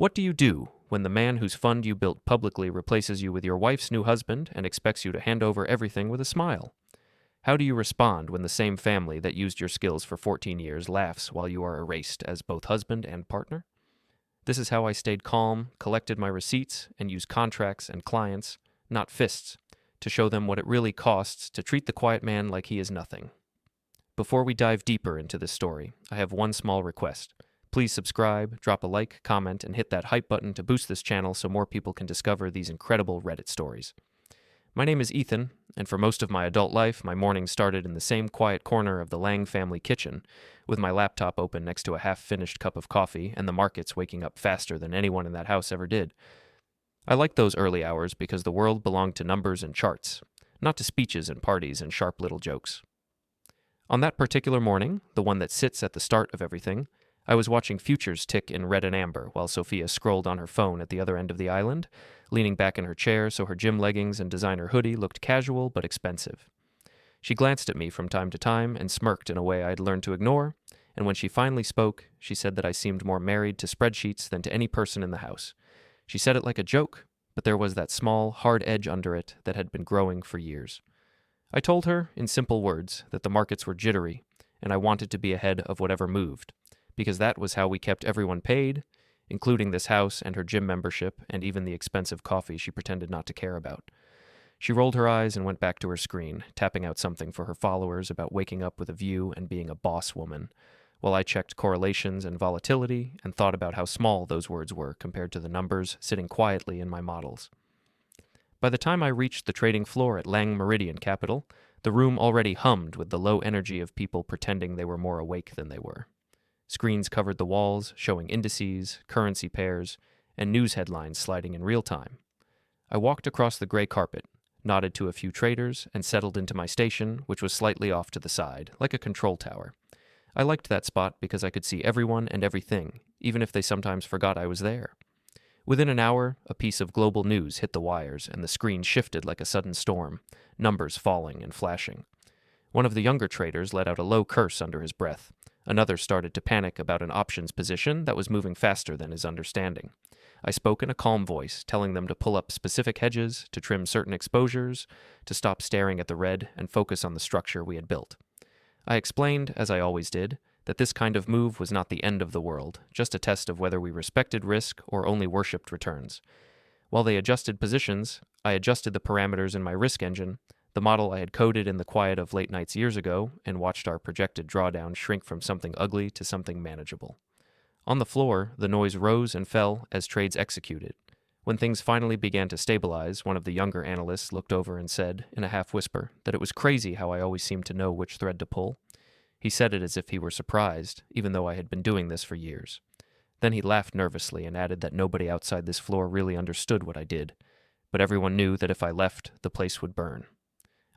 What do you do when the man whose fund you built publicly replaces you with your wife's new husband and expects you to hand over everything with a smile? How do you respond when the same family that used your skills for 14 years laughs while you are erased as both husband and partner? This is how I stayed calm, collected my receipts, and used contracts and clients, not fists, to show them what it really costs to treat the quiet man like he is nothing. Before we dive deeper into this story, I have one small request. Please subscribe, drop a like, comment, and hit that hype button to boost this channel so more people can discover these incredible Reddit stories. My name is Ethan, and for most of my adult life, my mornings started in the same quiet corner of the Lang family kitchen, with my laptop open next to a half-finished cup of coffee and the markets waking up faster than anyone in that house ever did. I liked those early hours because the world belonged to numbers and charts, not to speeches and parties and sharp little jokes. On that particular morning, the one that sits at the start of everything, I was watching futures tick in red and amber while Sofia scrolled on her phone at the other end of the island, leaning back in her chair so her gym leggings and designer hoodie looked casual but expensive. She glanced at me from time to time and smirked in a way I'd learned to ignore, and when she finally spoke, she said that I seemed more married to spreadsheets than to any person in the house. She said it like a joke, but there was that small, hard edge under it that had been growing for years. I told her, in simple words, that the markets were jittery, and I wanted to be ahead of whatever moved, because that was how we kept everyone paid, including this house and her gym membership and even the expensive coffee she pretended not to care about. She rolled her eyes and went back to her screen, tapping out something for her followers about waking up with a view and being a boss woman, while I checked correlations and volatility and thought about how small those words were compared to the numbers sitting quietly in my models. By the time I reached the trading floor at Lang Meridian Capital, the room already hummed with the low energy of people pretending they were more awake than they were. Screens covered the walls, showing indices, currency pairs, and news headlines sliding in real time. I walked across the gray carpet, nodded to a few traders, and settled into my station, which was slightly off to the side, like a control tower. I liked that spot because I could see everyone and everything, even if they sometimes forgot I was there. Within an hour, a piece of global news hit the wires, and the screen shifted like a sudden storm, numbers falling and flashing. One of the younger traders let out a low curse under his breath. Another started to panic about an options position that was moving faster than his understanding. I spoke in a calm voice, telling them to pull up specific hedges, to trim certain exposures, to stop staring at the red and focus on the structure we had built. I explained, as I always did, that this kind of move was not the end of the world, just a test of whether we respected risk or only worshipped returns. While they adjusted positions, I adjusted the parameters in my risk engine, the model I had coded in the quiet of late nights years ago, and watched our projected drawdown shrink from something ugly to something manageable. On the floor, the noise rose and fell as trades executed. When things finally began to stabilize, one of the younger analysts looked over and said, in a half-whisper, that it was crazy how I always seemed to know which thread to pull. He said it as if he were surprised, even though I had been doing this for years. Then he laughed nervously and added that nobody outside this floor really understood what I did, but everyone knew that if I left, the place would burn.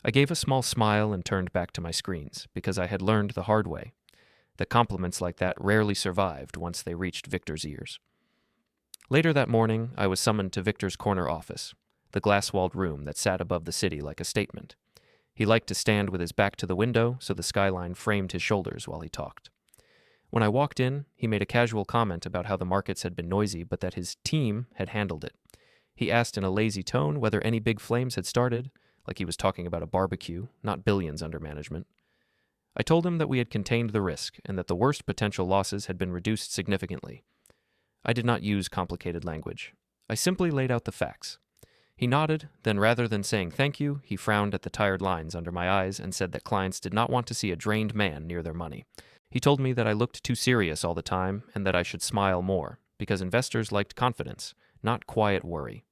I gave a small smile and turned back to my screens, because I had learned the hard way that compliments like that rarely survived once they reached Victor's ears. Later that morning, I was summoned to Victor's corner office, the glass-walled room that sat above the city like a statement. He liked to stand with his back to the window so the skyline framed his shoulders while he talked. When I walked in, he made a casual comment about how the markets had been noisy but that his team had handled it. He asked in a lazy tone whether any big flames had started, like he was talking about a barbecue, not billions under management. I told him that we had contained the risk and that the worst potential losses had been reduced significantly. I did not use complicated language. I simply laid out the facts. He nodded, then rather than saying thank you, he frowned at the tired lines under my eyes and said that clients did not want to see a drained man near their money. He told me that I looked too serious all the time and that I should smile more, because investors liked confidence, not quiet worry.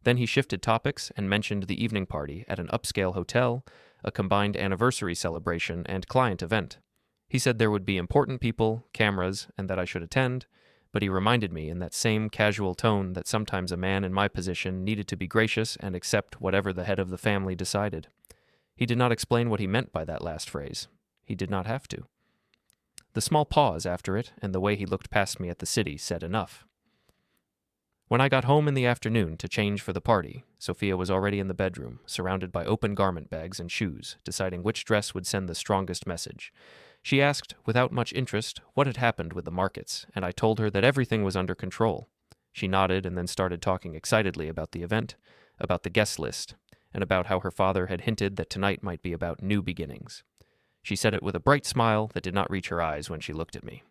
Then he shifted topics and mentioned the evening party at an upscale hotel, a combined anniversary celebration, and client event. He said there would be important people, cameras, and that I should attend, but he reminded me in that same casual tone that sometimes a man in my position needed to be gracious and accept whatever the head of the family decided. He did not explain what he meant by that last phrase. He did not have to. The small pause after it and the way he looked past me at the city said enough. When I got home in the afternoon to change for the party, Sofia was already in the bedroom, surrounded by open garment bags and shoes, deciding which dress would send the strongest message. She asked, without much interest, what had happened with the markets, and I told her that everything was under control. She nodded and then started talking excitedly about the event, about the guest list, and about how her father had hinted that tonight might be about new beginnings. She said it with a bright smile that did not reach her eyes when she looked at me.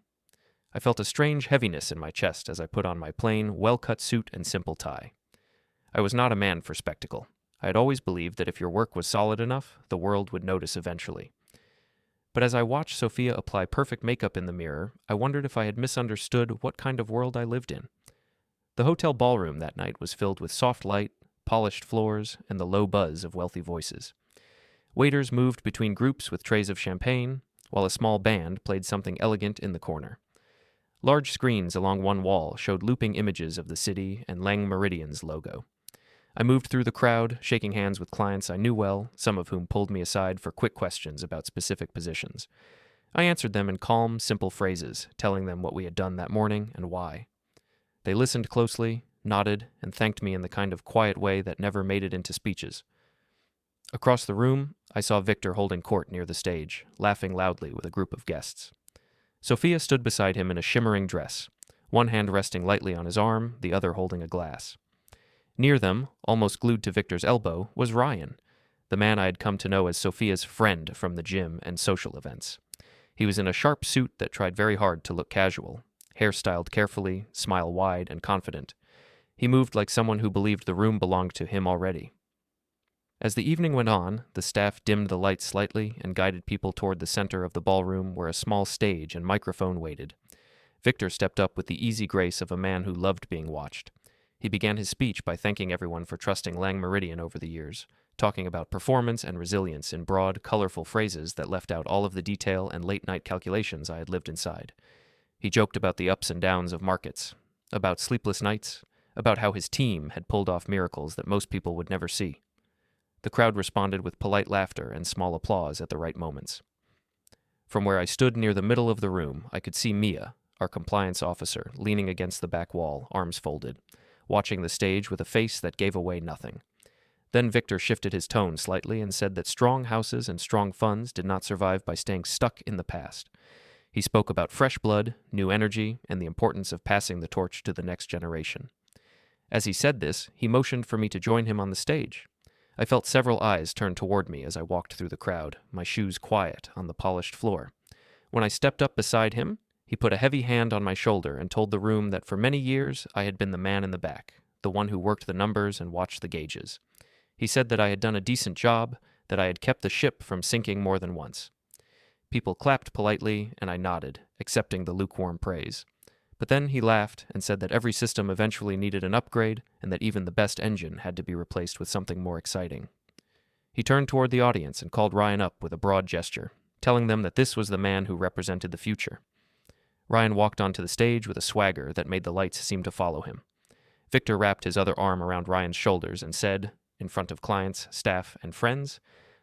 I felt a strange heaviness in my chest as I put on my plain, well-cut suit and simple tie. I was not a man for spectacle. I had always believed that if your work was solid enough, the world would notice eventually. But as I watched Sofia apply perfect makeup in the mirror, I wondered if I had misunderstood what kind of world I lived in. The hotel ballroom that night was filled with soft light, polished floors, and the low buzz of wealthy voices. Waiters moved between groups with trays of champagne, while a small band played something elegant in the corner. Large screens along one wall showed looping images of the city and Lang Meridian's logo. I moved through the crowd, shaking hands with clients I knew well, some of whom pulled me aside for quick questions about specific positions. I answered them in calm, simple phrases, telling them what we had done that morning and why. They listened closely, nodded, and thanked me in the kind of quiet way that never made it into speeches. Across the room, I saw Victor holding court near the stage, laughing loudly with a group of guests. Sofia stood beside him in a shimmering dress, one hand resting lightly on his arm, the other holding a glass. Near them, almost glued to Victor's elbow, was Ryan, the man I had come to know as Sofia's friend from the gym and social events. He was in a sharp suit that tried very hard to look casual, hair styled carefully, smile wide and confident. He moved like someone who believed the room belonged to him already. As the evening went on, the staff dimmed the lights slightly and guided people toward the center of the ballroom where a small stage and microphone waited. Victor stepped up with the easy grace of a man who loved being watched. He began his speech by thanking everyone for trusting Lang Meridian over the years, talking about performance and resilience in broad, colorful phrases that left out all of the detail and late-night calculations I had lived inside. He joked about the ups and downs of markets, about sleepless nights, about how his team had pulled off miracles that most people would never see. The crowd responded with polite laughter and small applause at the right moments. From where I stood near the middle of the room, I could see Mia, our compliance officer, leaning against the back wall, arms folded, watching the stage with a face that gave away nothing. Then Victor shifted his tone slightly and said that strong houses and strong funds did not survive by staying stuck in the past. He spoke about fresh blood, new energy, and the importance of passing the torch to the next generation. As he said this, he motioned for me to join him on the stage. I felt several eyes turn toward me as I walked through the crowd, my shoes quiet on the polished floor. When I stepped up beside him, he put a heavy hand on my shoulder and told the room that for many years I had been the man in the back, the one who worked the numbers and watched the gauges. He said that I had done a decent job, that I had kept the ship from sinking more than once. People clapped politely, and I nodded, accepting the lukewarm praise. But then he laughed and said that every system eventually needed an upgrade and that even the best engine had to be replaced with something more exciting. He turned toward the audience and called Ryan up with a broad gesture, telling them that this was the man who represented the future. Ryan walked onto the stage with a swagger that made the lights seem to follow him. Victor wrapped his other arm around Ryan's shoulders and said, in front of clients, staff, and friends,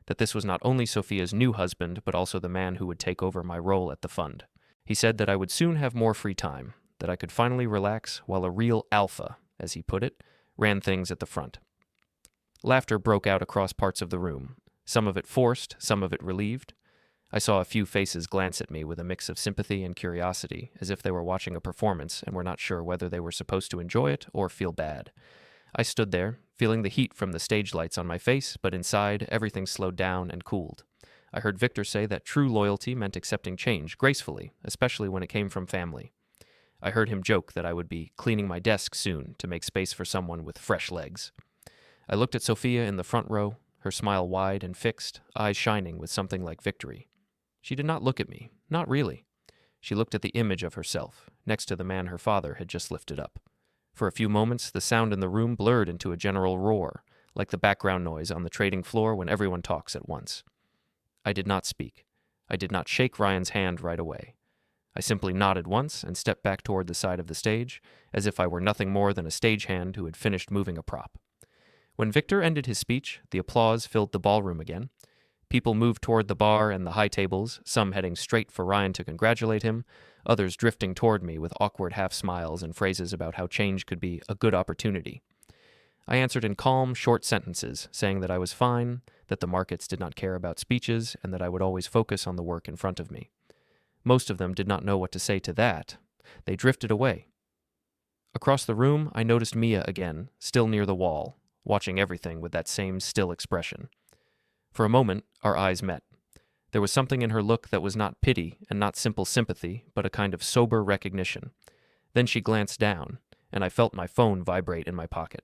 that this was not only Sofia's new husband, but also the man who would take over my role at the fund. He said that I would soon have more free time, that I could finally relax while a real alpha, as he put it, ran things at the front. Laughter broke out across parts of the room, some of it forced, some of it relieved. I saw a few faces glance at me with a mix of sympathy and curiosity, as if they were watching a performance and were not sure whether they were supposed to enjoy it or feel bad. I stood there, feeling the heat from the stage lights on my face, but inside, everything slowed down and cooled. I heard Victor say that true loyalty meant accepting change gracefully, especially when it came from family. I heard him joke that I would be cleaning my desk soon to make space for someone with fresh legs. I looked at Sofia in the front row, her smile wide and fixed, eyes shining with something like victory. She did not look at me, not really. She looked at the image of herself, next to the man her father had just lifted up. For a few moments, the sound in the room blurred into a general roar, like the background noise on the trading floor when everyone talks at once. I did not speak. I did not shake Ryan's hand right away. I simply nodded once and stepped back toward the side of the stage, as if I were nothing more than a stagehand who had finished moving a prop. When Victor ended his speech, the applause filled the ballroom again. People moved toward the bar and the high tables, some heading straight for Ryan to congratulate him, others drifting toward me with awkward half-smiles and phrases about how change could be a good opportunity. I answered in calm, short sentences, saying that I was fine, that the markets did not care about speeches, and that I would always focus on the work in front of me. Most of them did not know what to say to that. They drifted away. Across the room, I noticed Mia again, still near the wall, watching everything with that same still expression. For a moment, our eyes met. There was something in her look that was not pity and not simple sympathy, but a kind of sober recognition. Then she glanced down, and I felt my phone vibrate in my pocket.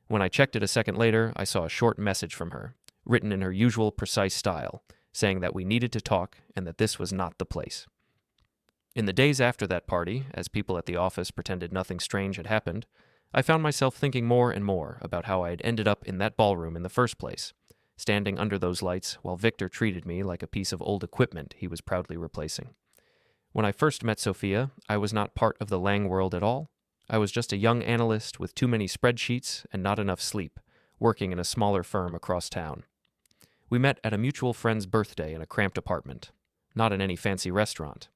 When I checked it a second later, I saw a short message from her, written in her usual precise style, saying that we needed to talk and that this was not the place. In the days after that party, as people at the office pretended nothing strange had happened, I found myself thinking more and more about how I had ended up in that ballroom in the first place, standing under those lights while Victor treated me like a piece of old equipment he was proudly replacing. When I first met Sofia, I was not part of the Lang world at all. I was just a young analyst with too many spreadsheets and not enough sleep, working in a smaller firm across town. We met at a mutual friend's birthday in a cramped apartment, not in any fancy restaurant.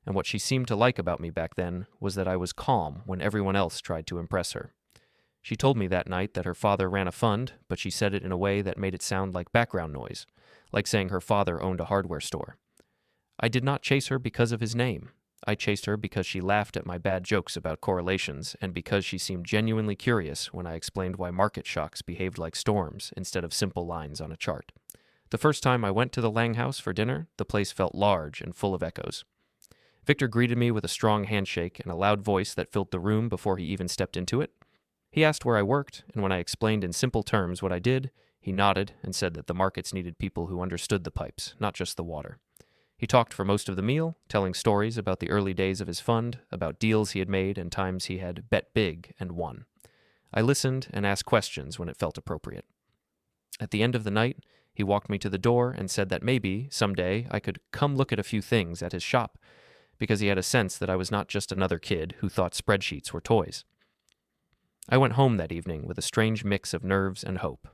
And what she seemed to like about me back then was that I was calm when everyone else tried to impress her. She told me that night that her father ran a fund, but she said it in a way that made it sound like background noise, like saying her father owned a hardware store. I did not chase her because of his name. I chased her because she laughed at my bad jokes about correlations and because she seemed genuinely curious when I explained why market shocks behaved like storms instead of simple lines on a chart. The first time I went to the Lang house for dinner, the place felt large and full of echoes. Victor greeted me with a strong handshake and a loud voice that filled the room before he even stepped into it. He asked where I worked, and when I explained in simple terms what I did, he nodded and said that the markets needed people who understood the pipes, not just the water. He talked for most of the meal, telling stories about the early days of his fund, about deals he had made and times he had bet big and won. I listened and asked questions when it felt appropriate. At the end of the night, he walked me to the door and said that maybe, someday, I could come look at a few things at his shop, because he had a sense that I was not just another kid who thought spreadsheets were toys. I went home that evening with a strange mix of nerves and hope.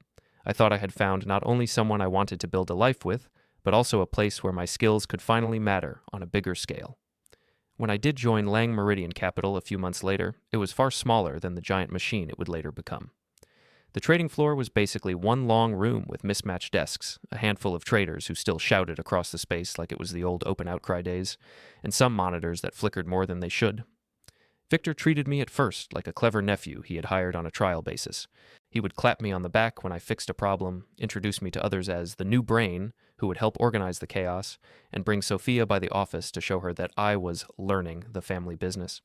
I thought I had found not only someone I wanted to build a life with, but also a place where my skills could finally matter on a bigger scale. When I did join Lang Meridian Capital a few months later, it was far smaller than the giant machine it would later become. The trading floor was basically one long room with mismatched desks, a handful of traders who still shouted across the space like it was the old open outcry days, and some monitors that flickered more than they should. Victor treated me at first like a clever nephew he had hired on a trial basis. He would clap me on the back when I fixed a problem, introduce me to others as the new brain who would help organize the chaos, and bring Sofia by the office to show her that I was learning the family business.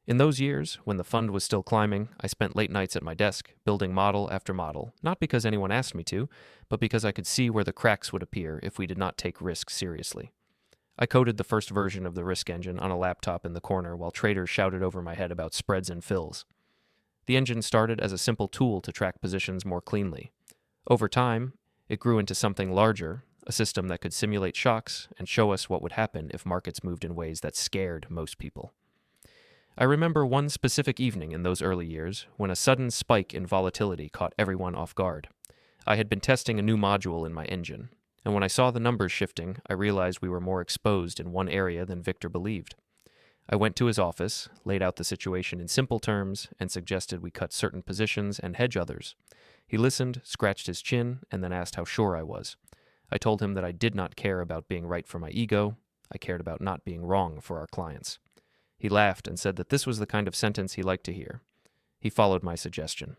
In those years, when the fund was still climbing, I spent late nights at my desk, building model after model, not because anyone asked me to, but because I could see where the cracks would appear if we did not take risks seriously. I coded the first version of the risk engine on a laptop in the corner while traders shouted over my head about spreads and fills. The engine started as a simple tool to track positions more cleanly. Over time, it grew into something larger, a system that could simulate shocks and show us what would happen if markets moved in ways that scared most people. I remember one specific evening in those early years when a sudden spike in volatility caught everyone off guard. I had been testing a new module in my engine, and when I saw the numbers shifting, I realized we were more exposed in one area than Victor believed. I went to his office, laid out the situation in simple terms, and suggested we cut certain positions and hedge others. He listened, scratched his chin, and then asked how sure I was. I told him that I did not care about being right for my ego. I cared about not being wrong for our clients. He laughed and said that this was the kind of sentence he liked to hear. He followed my suggestion.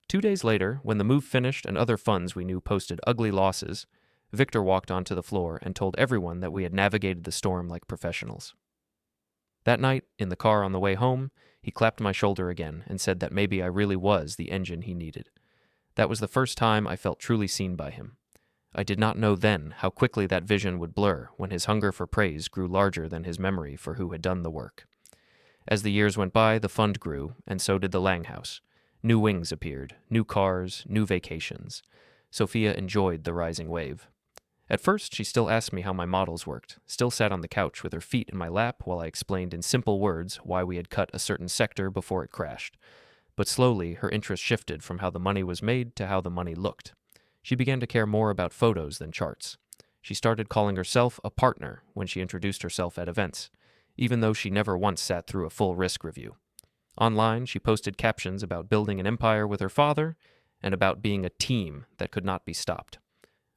2 days later, when the move finished and other funds we knew posted ugly losses, Victor walked onto the floor and told everyone that we had navigated the storm like professionals. That night, in the car on the way home, he clapped my shoulder again and said that maybe I really was the engine he needed. That was the first time I felt truly seen by him. I did not know then how quickly that vision would blur when his hunger for praise grew larger than his memory for who had done the work. As the years went by, the fund grew, and so did the Lang house. New wings appeared, new cars, new vacations. Sofia enjoyed the rising wave. At first, she still asked me how my models worked, still sat on the couch with her feet in my lap while I explained in simple words why we had cut a certain sector before it crashed. But slowly, her interest shifted from how the money was made to how the money looked. She began to care more about photos than charts. She started calling herself a partner when she introduced herself at events, even though she never once sat through a full risk review. Online, she posted captions about building an empire with her father and about being a team that could not be stopped.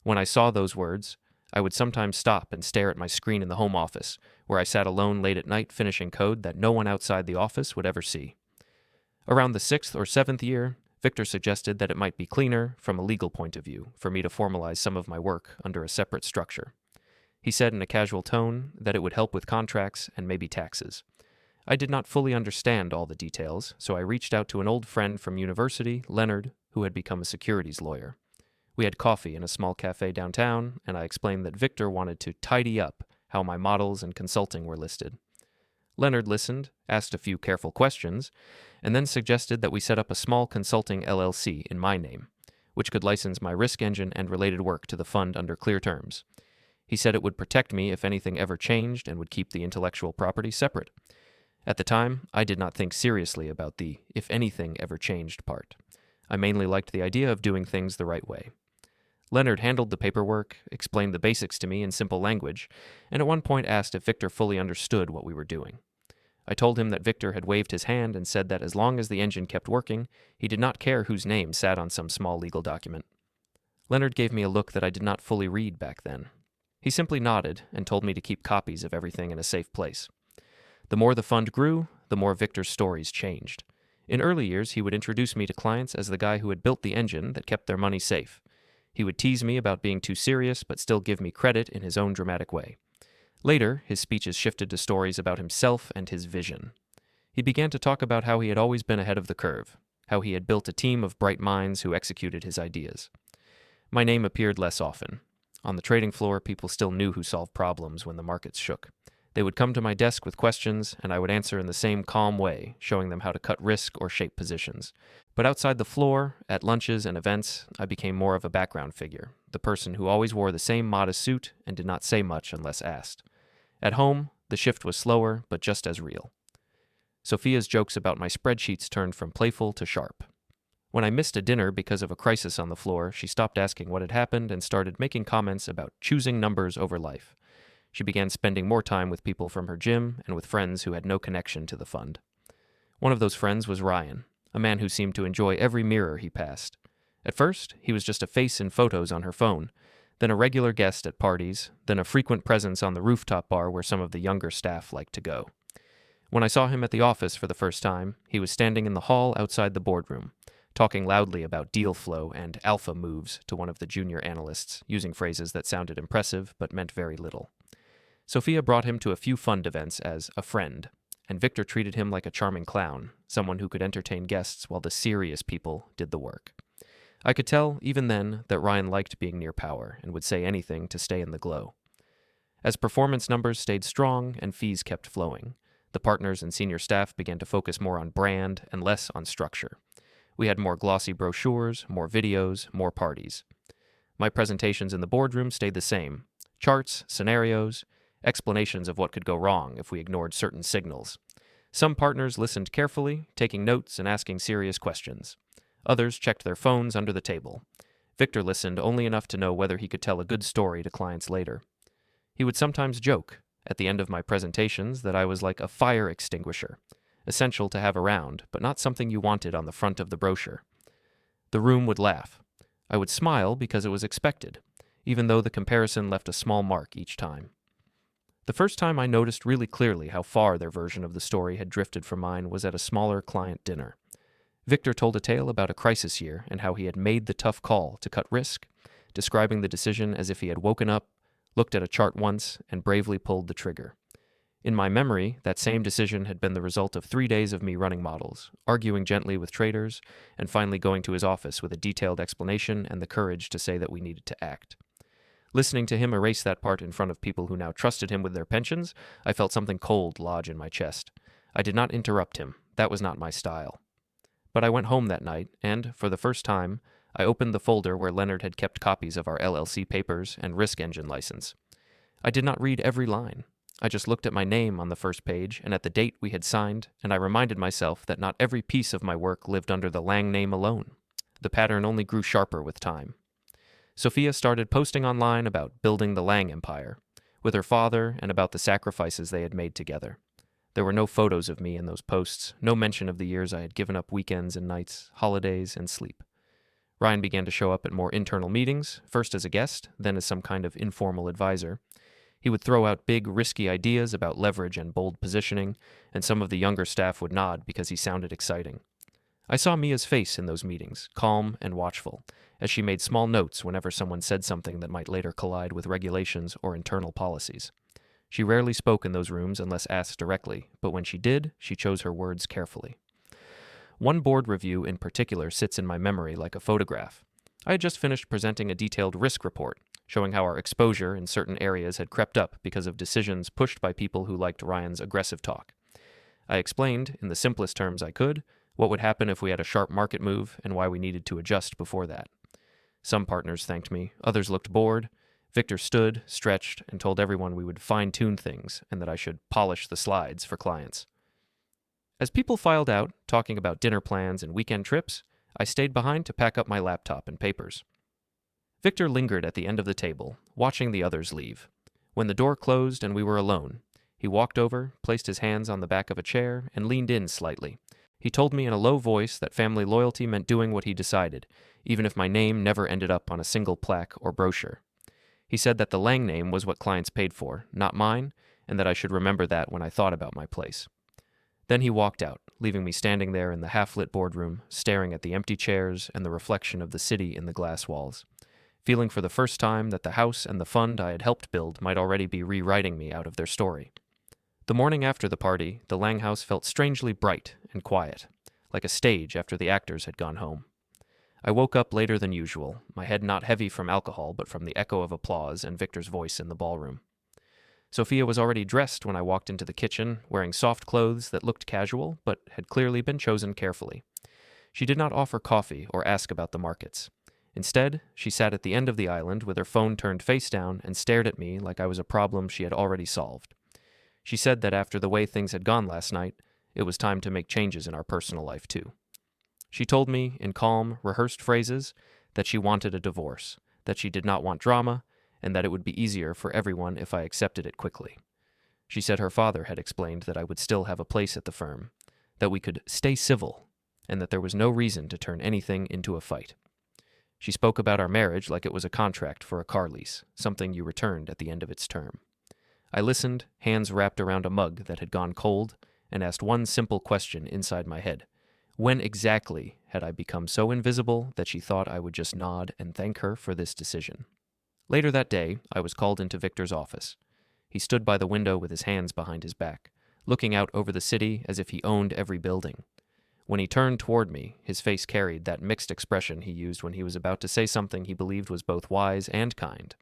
When I saw those words, I would sometimes stop and stare at my screen in the home office, where I sat alone late at night finishing code that no one outside the office would ever see. Around the 6th or 7th year, Victor suggested that it might be cleaner, from a legal point of view, for me to formalize some of my work under a separate structure. He said in a casual tone that it would help with contracts and maybe taxes. I did not fully understand all the details, so I reached out to an old friend from university, Leonard, who had become a securities lawyer. We had coffee in a small cafe downtown, and I explained that Victor wanted to tidy up how my models and consulting were listed. Leonard listened, asked a few careful questions, and then suggested that we set up a small consulting LLC in my name, which could license my risk engine and related work to the fund under clear terms. He said it would protect me if anything ever changed and would keep the intellectual property separate. At the time, I did not think seriously about the "if anything ever changed" part. I mainly liked the idea of doing things the right way. Leonard handled the paperwork, explained the basics to me in simple language, and at one point asked if Victor fully understood what we were doing. I told him that Victor had waved his hand and said that as long as the engine kept working, he did not care whose name sat on some small legal document. Leonard gave me a look that I did not fully read back then. He simply nodded and told me to keep copies of everything in a safe place. The more the fund grew, the more Victor's stories changed. In early years, he would introduce me to clients as the guy who had built the engine that kept their money safe. He would tease me about being too serious, but still give me credit in his own dramatic way. Later, his speeches shifted to stories about himself and his vision. He began to talk about how he had always been ahead of the curve, how he had built a team of bright minds who executed his ideas. My name appeared less often. On the trading floor, people still knew who solved problems when the markets shook. They would come to my desk with questions, and I would answer in the same calm way, showing them how to cut risk or shape positions. But outside the floor, at lunches and events, I became more of a background figure, the person who always wore the same modest suit and did not say much unless asked. At home, the shift was slower, but just as real. Sofia's jokes about my spreadsheets turned from playful to sharp. When I missed a dinner because of a crisis on the floor, she stopped asking what had happened and started making comments about choosing numbers over life. She began spending more time with people from her gym and with friends who had no connection to the fund. One of those friends was Ryan, a man who seemed to enjoy every mirror he passed. At first, he was just a face in photos on her phone, then a regular guest at parties, then a frequent presence on the rooftop bar where some of the younger staff liked to go. When I saw him at the office for the first time, he was standing in the hall outside the boardroom, talking loudly about deal flow and alpha moves to one of the junior analysts, using phrases that sounded impressive but meant very little. Sofia brought him to a few fund events as a friend, and Victor treated him like a charming clown, someone who could entertain guests while the serious people did the work. I could tell, even then, that Ryan liked being near power and would say anything to stay in the glow. As performance numbers stayed strong and fees kept flowing, the partners and senior staff began to focus more on brand and less on structure. We had more glossy brochures, more videos, more parties. My presentations in the boardroom stayed the same: charts, scenarios, explanations of what could go wrong if we ignored certain signals. Some partners listened carefully, taking notes and asking serious questions. Others checked their phones under the table. Victor listened only enough to know whether he could tell a good story to clients later. He would sometimes joke, at the end of my presentations, that I was like a fire extinguisher, essential to have around, but not something you wanted on the front of the brochure. The room would laugh. I would smile because it was expected, even though the comparison left a small mark each time. The first time I noticed really clearly how far their version of the story had drifted from mine was at a smaller client dinner. Victor told a tale about a crisis year and how he had made the tough call to cut risk, describing the decision as if he had woken up, looked at a chart once, and bravely pulled the trigger. In my memory, that same decision had been the result of 3 days of me running models, arguing gently with traders, and finally going to his office with a detailed explanation and the courage to say that we needed to act. Listening to him erase that part in front of people who now trusted him with their pensions, I felt something cold lodge in my chest. I did not interrupt him. That was not my style. But I went home that night, and, for the first time, I opened the folder where Leonard had kept copies of our LLC papers and risk engine license. I did not read every line. I just looked at my name on the first page and at the date we had signed, and I reminded myself that not every piece of my work lived under the Lang name alone. The pattern only grew sharper with time. Sofia started posting online about building the Lang empire, with her father, and about the sacrifices they had made together. There were no photos of me in those posts, no mention of the years I had given up weekends and nights, holidays, and sleep. Ryan began to show up at more internal meetings, first as a guest, then as some kind of informal advisor. He would throw out big, risky ideas about leverage and bold positioning, and some of the younger staff would nod because he sounded exciting. I saw Mia's face in those meetings, calm and watchful, as she made small notes whenever someone said something that might later collide with regulations or internal policies. She rarely spoke in those rooms unless asked directly, but when she did, she chose her words carefully. One board review in particular sits in my memory like a photograph. I had just finished presenting a detailed risk report, showing how our exposure in certain areas had crept up because of decisions pushed by people who liked Ryan's aggressive talk. I explained, in the simplest terms I could, what would happen if we had a sharp market move and why we needed to adjust before that. Some partners thanked me, others looked bored. Victor stood, stretched, and told everyone we would fine-tune things and that I should polish the slides for clients. As people filed out, talking about dinner plans and weekend trips, I stayed behind to pack up my laptop and papers. Victor lingered at the end of the table, watching the others leave. When the door closed and we were alone, he walked over, placed his hands on the back of a chair, and leaned in slightly. He told me in a low voice that family loyalty meant doing what he decided, even if my name never ended up on a single plaque or brochure. He said that the Lang name was what clients paid for, not mine, and that I should remember that when I thought about my place. Then he walked out, leaving me standing there in the half-lit boardroom, staring at the empty chairs and the reflection of the city in the glass walls, feeling for the first time that the house and the fund I had helped build might already be rewriting me out of their story. The morning after the party, the Lang house felt strangely bright and quiet, like a stage after the actors had gone home. I woke up later than usual, my head not heavy from alcohol but from the echo of applause and Victor's voice in the ballroom. Sofia was already dressed when I walked into the kitchen, wearing soft clothes that looked casual, but had clearly been chosen carefully. She did not offer coffee or ask about the markets. Instead, she sat at the end of the island with her phone turned face down and stared at me like I was a problem she had already solved. She said that after the way things had gone last night, it was time to make changes in our personal life too. She told me, in calm, rehearsed phrases, that she wanted a divorce, that she did not want drama, and that it would be easier for everyone if I accepted it quickly. She said her father had explained that I would still have a place at the firm, that we could stay civil, and that there was no reason to turn anything into a fight. She spoke about our marriage like it was a contract for a car lease, something you returned at the end of its term. I listened, hands wrapped around a mug that had gone cold, and asked one simple question inside my head. When exactly had I become so invisible that she thought I would just nod and thank her for this decision? Later that day, I was called into Victor's office. He stood by the window with his hands behind his back, looking out over the city as if he owned every building. When he turned toward me, his face carried that mixed expression he used when he was about to say something he believed was both wise and kind.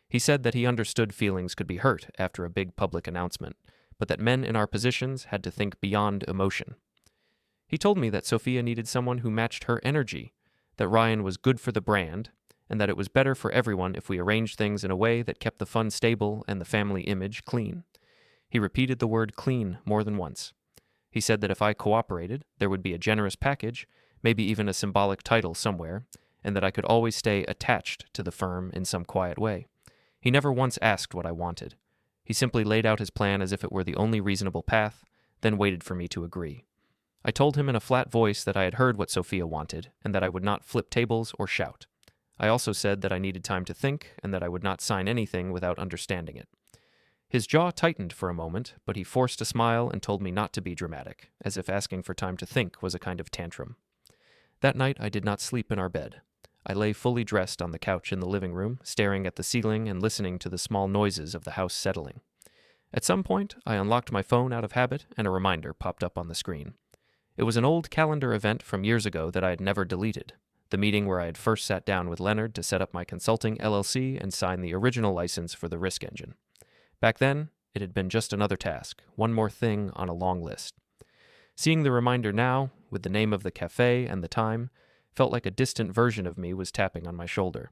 He said that he understood feelings could be hurt after a big public announcement, but that men in our positions had to think beyond emotion. He told me that Sofia needed someone who matched her energy, that Ryan was good for the brand, and that it was better for everyone if we arranged things in a way that kept the fund stable and the family image clean. He repeated the word clean more than once. He said that if I cooperated, there would be a generous package, maybe even a symbolic title somewhere, and that I could always stay attached to the firm in some quiet way. He never once asked what I wanted. He simply laid out his plan as if it were the only reasonable path, then waited for me to agree. I told him in a flat voice that I had heard what Sofia wanted, and that I would not flip tables or shout. I also said that I needed time to think, and that I would not sign anything without understanding it. His jaw tightened for a moment, but he forced a smile and told me not to be dramatic, as if asking for time to think was a kind of tantrum. That night I did not sleep in our bed. I lay fully dressed on the couch in the living room, staring at the ceiling and listening to the small noises of the house settling. At some point, I unlocked my phone out of habit, and a reminder popped up on the screen. It was an old calendar event from years ago that I had never deleted. The meeting where I had first sat down with Leonard to set up my consulting LLC and sign the original license for the risk engine. Back then, it had been just another task, one more thing on a long list. Seeing the reminder now, with the name of the cafe and the time, felt like a distant version of me was tapping on my shoulder.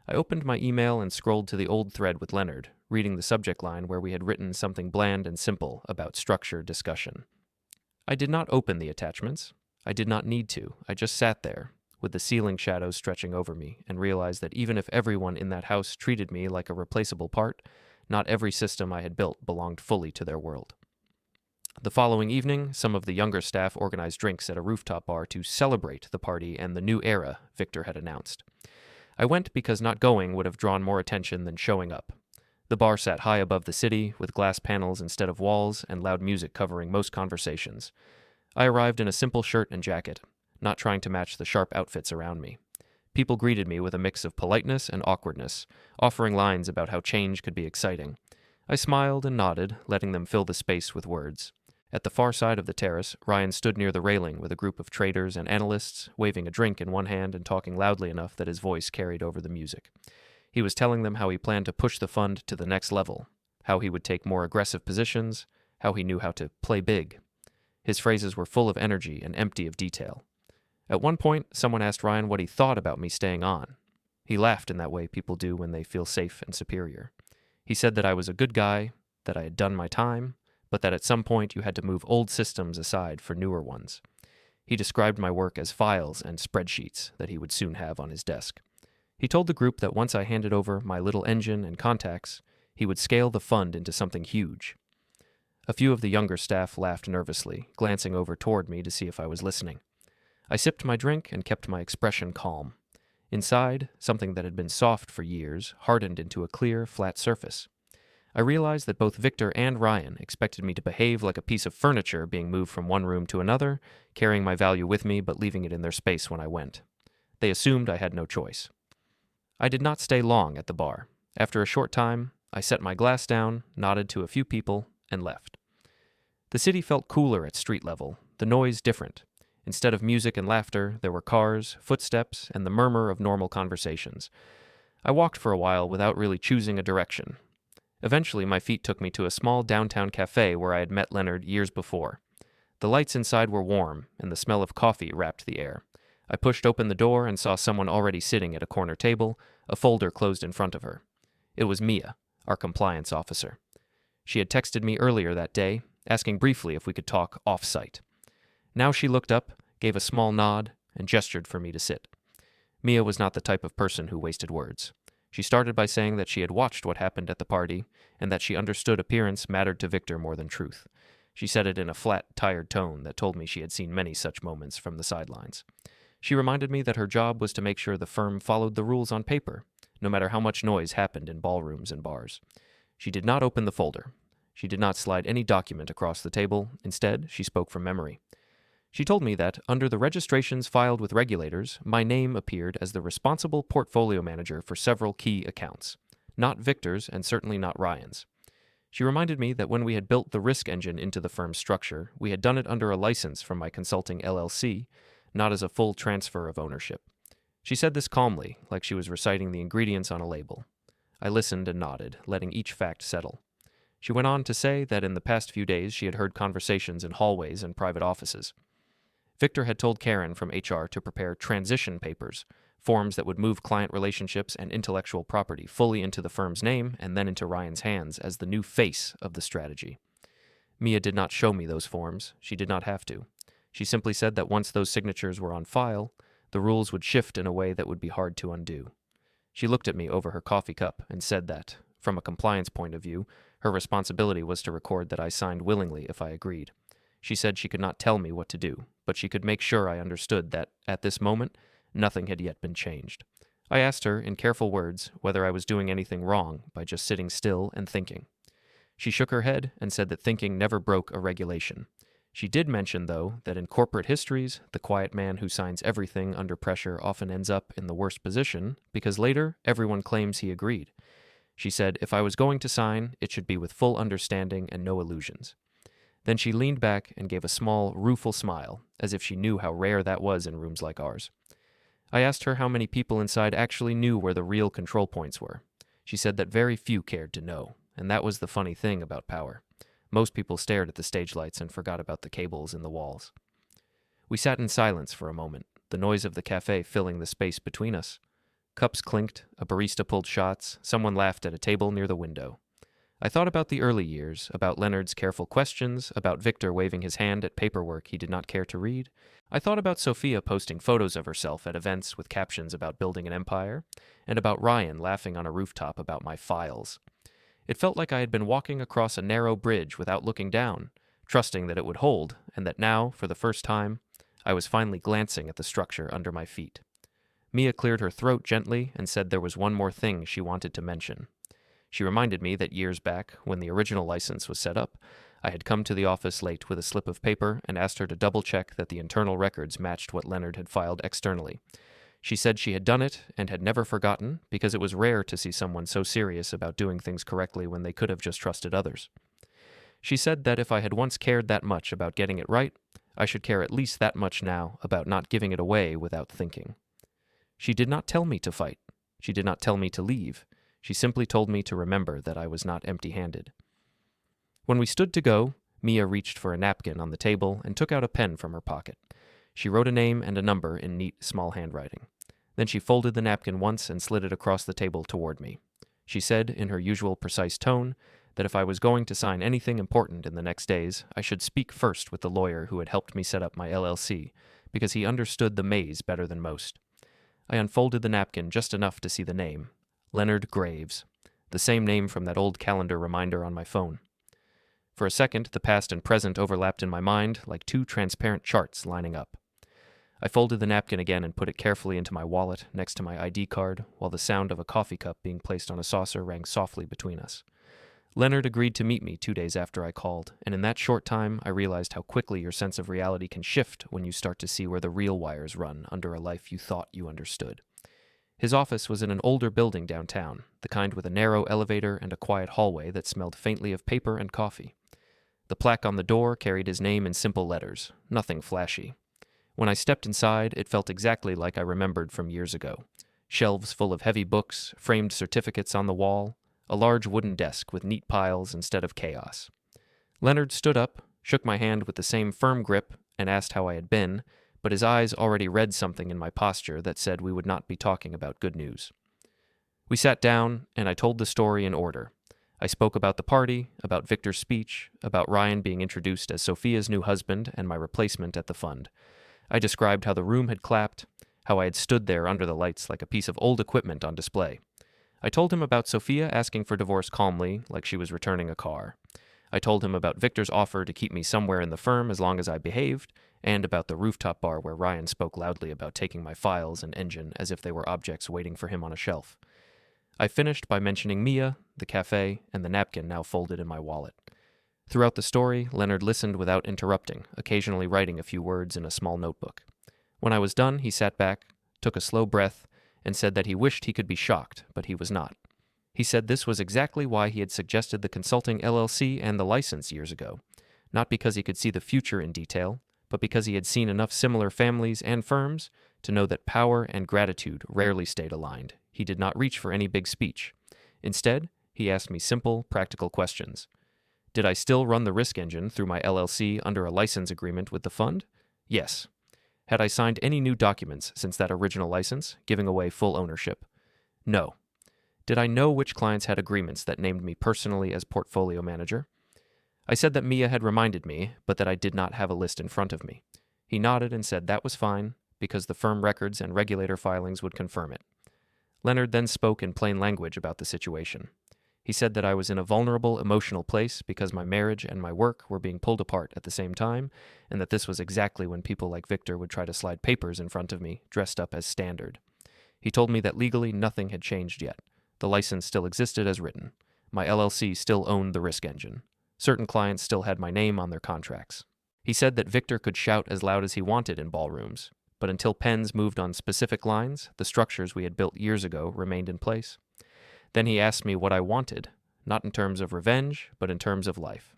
I opened my email and scrolled to the old thread with Leonard, reading the subject line where we had written something bland and simple about structure discussion. I did not open the attachments. I did not need to. I just sat there, with the ceiling shadows stretching over me, and realized that even if everyone in that house treated me like a replaceable part, not every system I had built belonged fully to their world. The following evening, some of the younger staff organized drinks at a rooftop bar to celebrate the party and the new era Victor had announced. I went because not going would have drawn more attention than showing up. The bar sat high above the city, with glass panels instead of walls and loud music covering most conversations. I arrived in a simple shirt and jacket, not trying to match the sharp outfits around me. People greeted me with a mix of politeness and awkwardness, offering lines about how change could be exciting. I smiled and nodded, letting them fill the space with words. At the far side of the terrace, Ryan stood near the railing with a group of traders and analysts, waving a drink in one hand and talking loudly enough that his voice carried over the music. He was telling them how he planned to push the fund to the next level, how he would take more aggressive positions, how he knew how to play big. His phrases were full of energy and empty of detail. At one point, someone asked Ryan what he thought about me staying on. He laughed in that way people do when they feel safe and superior. He said that I was a good guy, that I had done my time, but that at some point you had to move old systems aside for newer ones. He described my work as files and spreadsheets that he would soon have on his desk. He told the group that once I handed over my little engine and contacts, he would scale the fund into something huge. A few of the younger staff laughed nervously, glancing over toward me to see if I was listening. I sipped my drink and kept my expression calm. Inside, something that had been soft for years hardened into a clear, flat surface. I realized that both Victor and Ryan expected me to behave like a piece of furniture being moved from one room to another, carrying my value with me but leaving it in their space when I went. They assumed I had no choice. I did not stay long at the bar. After a short time, I set my glass down, nodded to a few people, and left. The city felt cooler at street level, the noise different. Instead of music and laughter, there were cars, footsteps, and the murmur of normal conversations. I walked for a while without really choosing a direction. Eventually, my feet took me to a small downtown cafe where I had met Leonard years before. The lights inside were warm, and the smell of coffee wrapped the air. I pushed open the door and saw someone already sitting at a corner table, a folder closed in front of her. It was Mia, our compliance officer. She had texted me earlier that day, asking briefly if we could talk off-site. Now she looked up, gave a small nod, and gestured for me to sit. Mia was not the type of person who wasted words. She started by saying that she had watched what happened at the party, and that she understood appearance mattered to Victor more than truth. She said it in a flat, tired tone that told me she had seen many such moments from the sidelines. She reminded me that her job was to make sure the firm followed the rules on paper, no matter how much noise happened in ballrooms and bars. She did not open the folder. She did not slide any document across the table. Instead, she spoke from memory. She told me that, under the registrations filed with regulators, my name appeared as the responsible portfolio manager for several key accounts. Not Victor's and certainly not Ryan's. She reminded me that when we had built the risk engine into the firm's structure, we had done it under a license from my consulting LLC, not as a full transfer of ownership. She said this calmly, like she was reciting the ingredients on a label. I listened and nodded, letting each fact settle. She went on to say that in the past few days she had heard conversations in hallways and private offices. Victor had told Karen from HR to prepare transition papers, forms that would move client relationships and intellectual property fully into the firm's name and then into Ryan's hands as the new face of the strategy. Mia did not show me those forms. She did not have to. She simply said that once those signatures were on file, the rules would shift in a way that would be hard to undo. She looked at me over her coffee cup and said that, from a compliance point of view, her responsibility was to record that I signed willingly if I agreed. She said she could not tell me what to do, but she could make sure I understood that, at this moment, nothing had yet been changed. I asked her, in careful words, whether I was doing anything wrong by just sitting still and thinking. She shook her head and said that thinking never broke a regulation. She did mention, though, that in corporate histories, the quiet man who signs everything under pressure often ends up in the worst position, because later, everyone claims he agreed. She said, if I was going to sign, it should be with full understanding and no illusions. Then she leaned back and gave a small, rueful smile, as if she knew how rare that was in rooms like ours. I asked her how many people inside actually knew where the real control points were. She said that very few cared to know, and that was the funny thing about power. Most people stared at the stage lights and forgot about the cables in the walls. We sat in silence for a moment, the noise of the cafe filling the space between us. Cups clinked, a barista pulled shots, someone laughed at a table near the window. I thought about the early years, about Leonard's careful questions, about Victor waving his hand at paperwork he did not care to read. I thought about Sofia posting photos of herself at events with captions about building an empire, and about Ryan laughing on a rooftop about my files. It felt like I had been walking across a narrow bridge without looking down, trusting that it would hold, and that now, for the first time, I was finally glancing at the structure under my feet. Mia cleared her throat gently and said there was one more thing she wanted to mention. She reminded me that years back, when the original license was set up, I had come to the office late with a slip of paper and asked her to double-check that the internal records matched what Leonard had filed externally. She said she had done it and had never forgotten, because it was rare to see someone so serious about doing things correctly when they could have just trusted others. She said that if I had once cared that much about getting it right, I should care at least that much now about not giving it away without thinking. She did not tell me to fight. She did not tell me to leave. She simply told me to remember that I was not empty-handed. When we stood to go, Mia reached for a napkin on the table and took out a pen from her pocket. She wrote a name and a number in neat, small handwriting. Then she folded the napkin once and slid it across the table toward me. She said, in her usual precise tone, that if I was going to sign anything important in the next days, I should speak first with the lawyer who had helped me set up my LLC, because he understood the maze better than most. I unfolded the napkin just enough to see the name, Leonard Graves, the same name from that old calendar reminder on my phone. For a second, the past and present overlapped in my mind like two transparent charts lining up. I folded the napkin again and put it carefully into my wallet next to my ID card, while the sound of a coffee cup being placed on a saucer rang softly between us. Leonard agreed to meet me 2 days after I called, and in that short time I realized how quickly your sense of reality can shift when you start to see where the real wires run under a life you thought you understood. His office was in an older building downtown, the kind with a narrow elevator and a quiet hallway that smelled faintly of paper and coffee. The plaque on the door carried his name in simple letters, nothing flashy. When I stepped inside, it felt exactly like I remembered from years ago. Shelves full of heavy books, framed certificates on the wall, a large wooden desk with neat piles instead of chaos. Leonard stood up, shook my hand with the same firm grip, and asked how I had been, but his eyes already read something in my posture that said we would not be talking about good news. We sat down, and I told the story in order. I spoke about the party, about Victor's speech, about Ryan being introduced as Sofia's new husband and my replacement at the fund. I described how the room had clapped, how I had stood there under the lights like a piece of old equipment on display. I told him about Sofia asking for divorce calmly, like she was returning a car. I told him about Victor's offer to keep me somewhere in the firm as long as I behaved, and about the rooftop bar where Ryan spoke loudly about taking my files and engine as if they were objects waiting for him on a shelf. I finished by mentioning Mia, the cafe, and the napkin now folded in my wallet. Throughout the story, Leonard listened without interrupting, occasionally writing a few words in a small notebook. When I was done, he sat back, took a slow breath, and said that he wished he could be shocked, but he was not. He said this was exactly why he had suggested the consulting LLC and the license years ago, not because he could see the future in detail, but because he had seen enough similar families and firms to know that power and gratitude rarely stayed aligned. He did not reach for any big speech. Instead, he asked me simple, practical questions. Did I still run the risk engine through my LLC under a license agreement with the fund? Yes. Had I signed any new documents since that original license, giving away full ownership? No. Did I know which clients had agreements that named me personally as portfolio manager? I said that Mia had reminded me, but that I did not have a list in front of me. He nodded and said that was fine, because the firm records and regulator filings would confirm it. Leonard then spoke in plain language about the situation. He said that I was in a vulnerable emotional place because my marriage and my work were being pulled apart at the same time, and that this was exactly when people like Victor would try to slide papers in front of me, dressed up as standard. He told me that legally nothing had changed yet. The license still existed as written. My LLC still owned the risk engine. Certain clients still had my name on their contracts. He said that Victor could shout as loud as he wanted in ballrooms, but until pens moved on specific lines, the structures we had built years ago remained in place. Then he asked me what I wanted, not in terms of revenge, but in terms of life.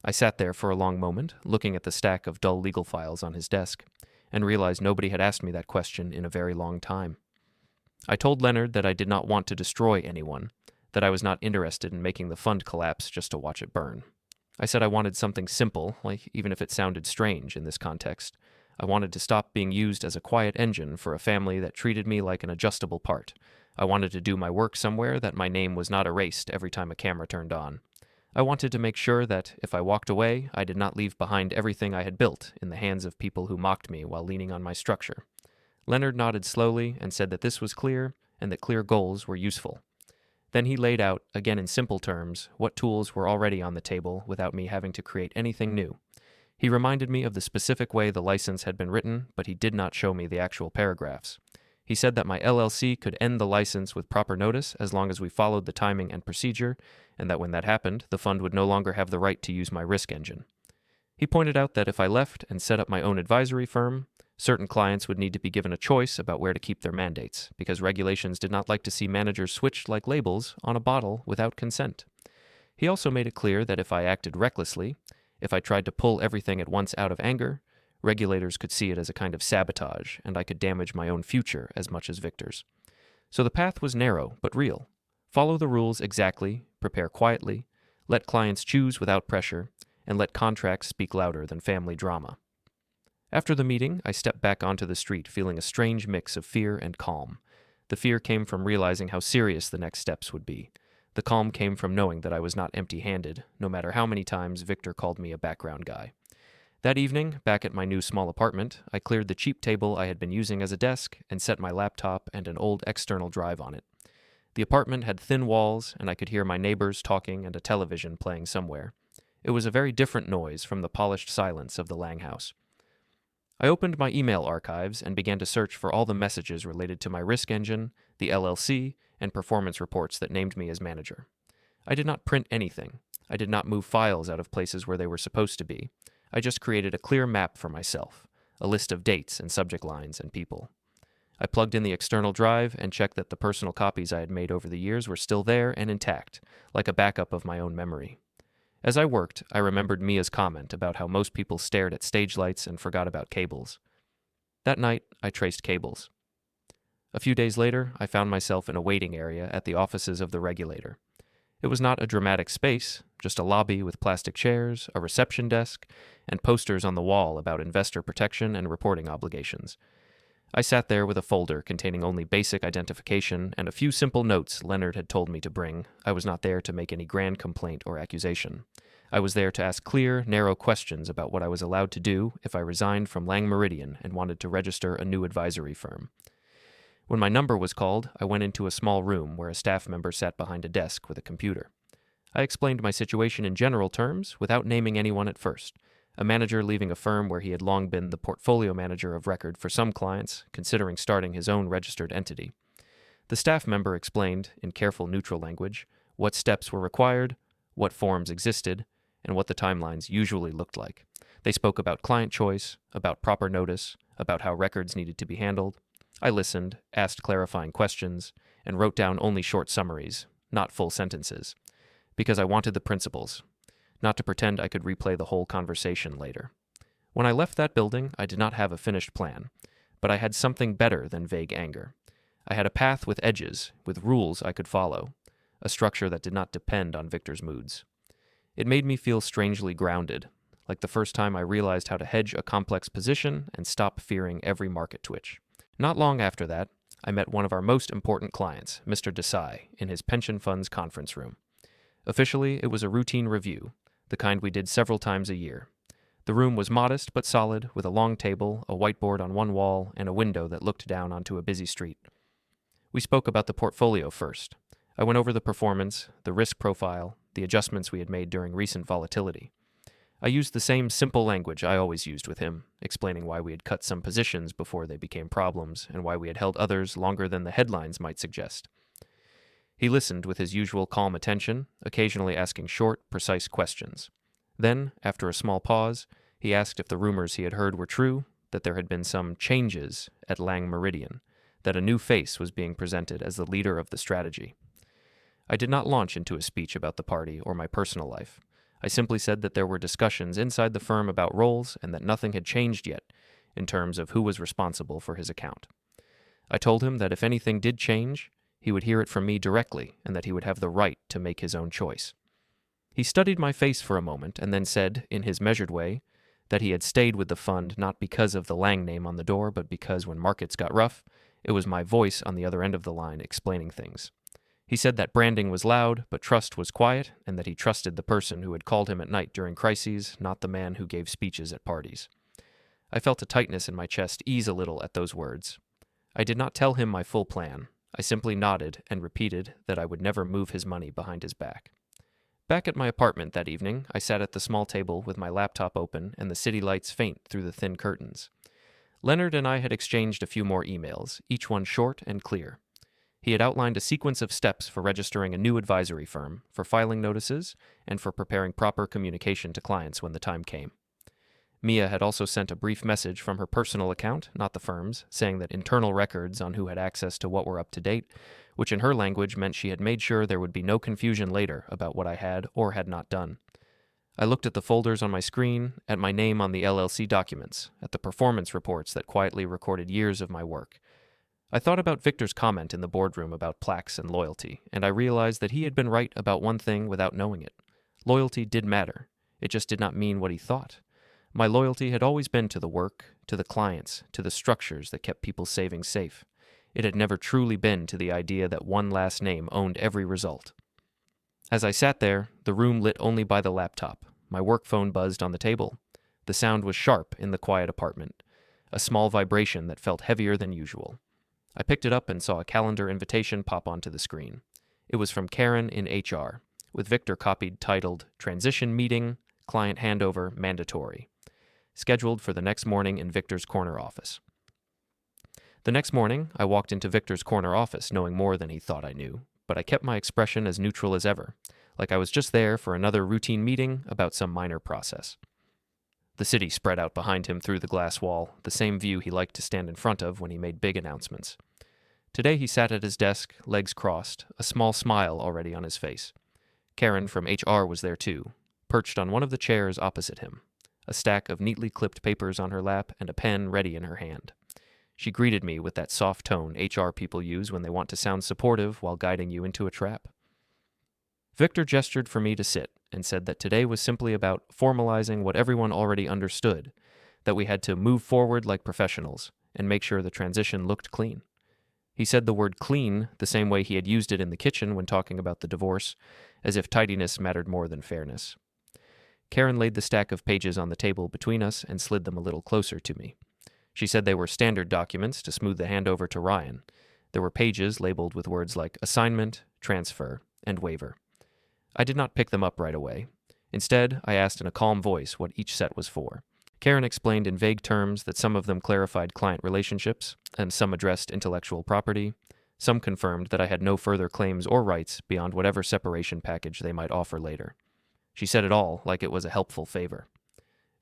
I sat there for a long moment, looking at the stack of dull legal files on his desk, and realized nobody had asked me that question in a very long time. I told Leonard that I did not want to destroy anyone, that I was not interested in making the fund collapse just to watch it burn. I said I wanted something simple, like even if it sounded strange in this context. I wanted to stop being used as a quiet engine for a family that treated me like an adjustable part. I wanted to do my work somewhere that my name was not erased every time a camera turned on. I wanted to make sure that, if I walked away, I did not leave behind everything I had built in the hands of people who mocked me while leaning on my structure. Leonard nodded slowly and said that this was clear and that clear goals were useful. Then he laid out, again in simple terms, what tools were already on the table without me having to create anything new. He reminded me of the specific way the license had been written, but he did not show me the actual paragraphs. He said that my LLC could end the license with proper notice as long as we followed the timing and procedure, and that when that happened, the fund would no longer have the right to use my risk engine. He pointed out that if I left and set up my own advisory firm, certain clients would need to be given a choice about where to keep their mandates, because regulations did not like to see managers switched like labels on a bottle without consent. He also made it clear that if I acted recklessly, if I tried to pull everything at once out of anger, regulators could see it as a kind of sabotage, and I could damage my own future as much as Victor's. So the path was narrow, but real. Follow the rules exactly, prepare quietly, let clients choose without pressure, and let contracts speak louder than family drama. After the meeting, I stepped back onto the street feeling a strange mix of fear and calm. The fear came from realizing how serious the next steps would be. The calm came from knowing that I was not empty-handed, no matter how many times Victor called me a background guy. That evening, back at my new small apartment, I cleared the cheap table I had been using as a desk and set my laptop and an old external drive on it. The apartment had thin walls, and I could hear my neighbors talking and a television playing somewhere. It was a very different noise from the polished silence of the Lang house. I opened my email archives and began to search for all the messages related to my risk engine, the LLC, and performance reports that named me as manager. I did not print anything. I did not move files out of places where they were supposed to be. I just created a clear map for myself, a list of dates and subject lines and people. I plugged in the external drive and checked that the personal copies I had made over the years were still there and intact, like a backup of my own memory. As I worked, I remembered Mia's comment about how most people stared at stage lights and forgot about cables. That night, I traced cables. A few days later, I found myself in a waiting area at the offices of the regulator. It was not a dramatic space, just a lobby with plastic chairs, a reception desk, and posters on the wall about investor protection and reporting obligations. I sat there with a folder containing only basic identification and a few simple notes Leonard had told me to bring. I was not there to make any grand complaint or accusation. I was there to ask clear, narrow questions about what I was allowed to do if I resigned from Lang Meridian and wanted to register a new advisory firm. When my number was called, I went into a small room where a staff member sat behind a desk with a computer. I explained my situation in general terms without naming anyone at first. A manager leaving a firm where he had long been the portfolio manager of record for some clients, considering starting his own registered entity. The staff member explained, in careful neutral language, what steps were required, what forms existed, and what the timelines usually looked like. They spoke about client choice, about proper notice, about how records needed to be handled. I listened, asked clarifying questions, and wrote down only short summaries, not full sentences, because I wanted the principles, not to pretend I could replay the whole conversation later. When I left that building, I did not have a finished plan, but I had something better than vague anger. I had a path with edges, with rules I could follow, a structure that did not depend on Victor's moods. It made me feel strangely grounded, like the first time I realized how to hedge a complex position and stop fearing every market twitch. Not long after that, I met one of our most important clients, Mr. Desai, in his pension fund's conference room. Officially, it was a routine review, the kind we did several times a year. The room was modest but solid, with a long table, a whiteboard on one wall, and a window that looked down onto a busy street. We spoke about the portfolio first. I went over the performance, the risk profile, the adjustments we had made during recent volatility. I used the same simple language I always used with him, explaining why we had cut some positions before they became problems and why we had held others longer than the headlines might suggest. He listened with his usual calm attention, occasionally asking short, precise questions. Then, after a small pause, he asked if the rumors he had heard were true, that there had been some changes at Lang Meridian, that a new face was being presented as the leader of the strategy. I did not launch into a speech about the party or my personal life. I simply said that there were discussions inside the firm about roles and that nothing had changed yet in terms of who was responsible for his account. I told him that if anything did change, he would hear it from me directly and that he would have the right to make his own choice. He studied my face for a moment and then said, in his measured way, that he had stayed with the fund not because of the Lang name on the door, but because when markets got rough, it was my voice on the other end of the line explaining things. He said that branding was loud, but trust was quiet, and that he trusted the person who had called him at night during crises, not the man who gave speeches at parties. I felt a tightness in my chest ease a little at those words. I did not tell him my full plan. I simply nodded and repeated that I would never move his money behind his back. Back at my apartment that evening, I sat at the small table with my laptop open and the city lights faint through the thin curtains. Leonard and I had exchanged a few more emails, each one short and clear. He had outlined a sequence of steps for registering a new advisory firm, for filing notices, and for preparing proper communication to clients when the time came. Mia had also sent a brief message from her personal account, not the firm's, saying that internal records on who had access to what were up to date, which in her language meant she had made sure there would be no confusion later about what I had or had not done. I looked at the folders on my screen, at my name on the LLC documents, at the performance reports that quietly recorded years of my work. I thought about Victor's comment in the boardroom about plaques and loyalty, and I realized that he had been right about one thing without knowing it. Loyalty did matter. It just did not mean what he thought. My loyalty had always been to the work, to the clients, to the structures that kept people's savings safe. It had never truly been to the idea that one last name owned every result. As I sat there, the room lit only by the laptop, my work phone buzzed on the table. The sound was sharp in the quiet apartment, a small vibration that felt heavier than usual. I picked it up and saw a calendar invitation pop onto the screen. It was from Karen in HR, with Victor copied titled, "Transition Meeting, Client Handover Mandatory," scheduled for the next morning in Victor's corner office. The next morning, I walked into Victor's corner office knowing more than he thought I knew, but I kept my expression as neutral as ever, like I was just there for another routine meeting about some minor process. The city spread out behind him through the glass wall, the same view he liked to stand in front of when he made big announcements. Today he sat at his desk, legs crossed, a small smile already on his face. Karen from HR was there too, perched on one of the chairs opposite him, a stack of neatly clipped papers on her lap and a pen ready in her hand. She greeted me with that soft tone HR people use when they want to sound supportive while guiding you into a trap. Victor gestured for me to sit and said that today was simply about formalizing what everyone already understood, that we had to move forward like professionals and make sure the transition looked clean. He said the word clean the same way he had used it in the kitchen when talking about the divorce, as if tidiness mattered more than fairness. Karen laid the stack of pages on the table between us and slid them a little closer to me. She said they were standard documents to smooth the handover to Ryan. There were pages labeled with words like assignment, transfer, and waiver. I did not pick them up right away. Instead, I asked in a calm voice what each set was for. Karen explained in vague terms that some of them clarified client relationships, and some addressed intellectual property. Some confirmed that I had no further claims or rights beyond whatever separation package they might offer later. She said it all like it was a helpful favor.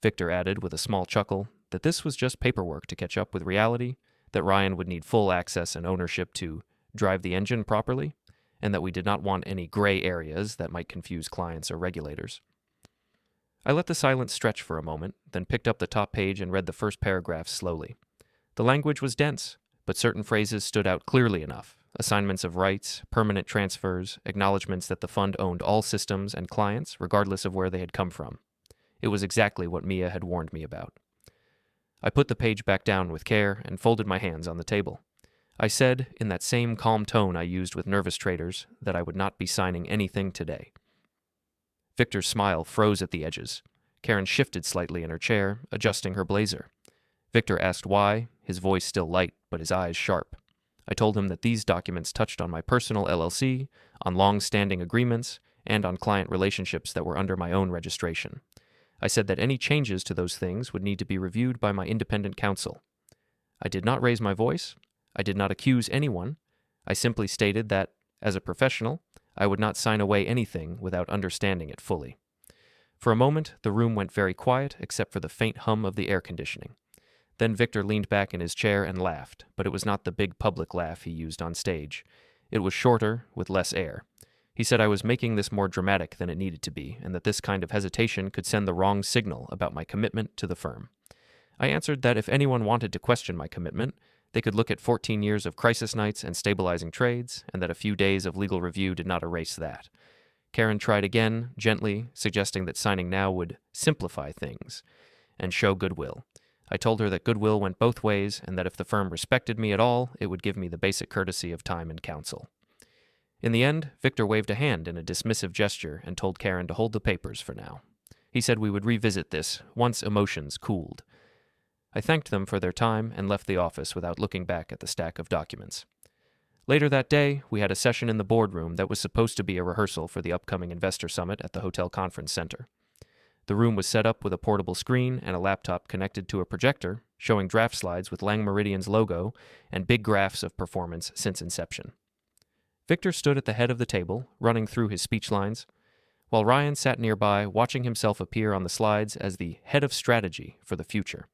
Victor added with a small chuckle that this was just paperwork to catch up with reality, that Ryan would need full access and ownership to drive the engine properly, and that we did not want any gray areas that might confuse clients or regulators. I let the silence stretch for a moment, then picked up the top page and read the first paragraph slowly. The language was dense, but certain phrases stood out clearly enough. Assignments of rights, permanent transfers, acknowledgments that the fund owned all systems and clients, regardless of where they had come from. It was exactly what Mia had warned me about. I put the page back down with care and folded my hands on the table. I said, in that same calm tone I used with nervous traders, that I would not be signing anything today. Victor's smile froze at the edges. Karen shifted slightly in her chair, adjusting her blazer. Victor asked why, his voice still light, but his eyes sharp. I told him that these documents touched on my personal LLC, on long-standing agreements, and on client relationships that were under my own registration. I said that any changes to those things would need to be reviewed by my independent counsel. I did not raise my voice. I did not accuse anyone. I simply stated that, as a professional, I would not sign away anything without understanding it fully. For a moment, the room went very quiet except for the faint hum of the air conditioning. Then Victor leaned back in his chair and laughed, but it was not the big public laugh he used on stage. It was shorter, with less air. He said I was making this more dramatic than it needed to be, and that this kind of hesitation could send the wrong signal about my commitment to the firm. I answered that if anyone wanted to question my commitment, they could look at 14 years of crisis nights and stabilizing trades, and that a few days of legal review did not erase that. Karen tried again, gently, suggesting that signing now would simplify things and show goodwill. I told her that goodwill went both ways, and that if the firm respected me at all, it would give me the basic courtesy of time and counsel. In the end, Victor waved a hand in a dismissive gesture and told Karen to hold the papers for now. He said we would revisit this once emotions cooled. I thanked them for their time and left the office without looking back at the stack of documents. Later that day, we had a session in the boardroom that was supposed to be a rehearsal for the upcoming investor summit at the hotel conference center. The room was set up with a portable screen and a laptop connected to a projector, showing draft slides with Lang Meridian's logo and big graphs of performance since inception. Victor stood at the head of the table, running through his speech lines, while Ryan sat nearby, watching himself appear on the slides as the head of strategy for the future.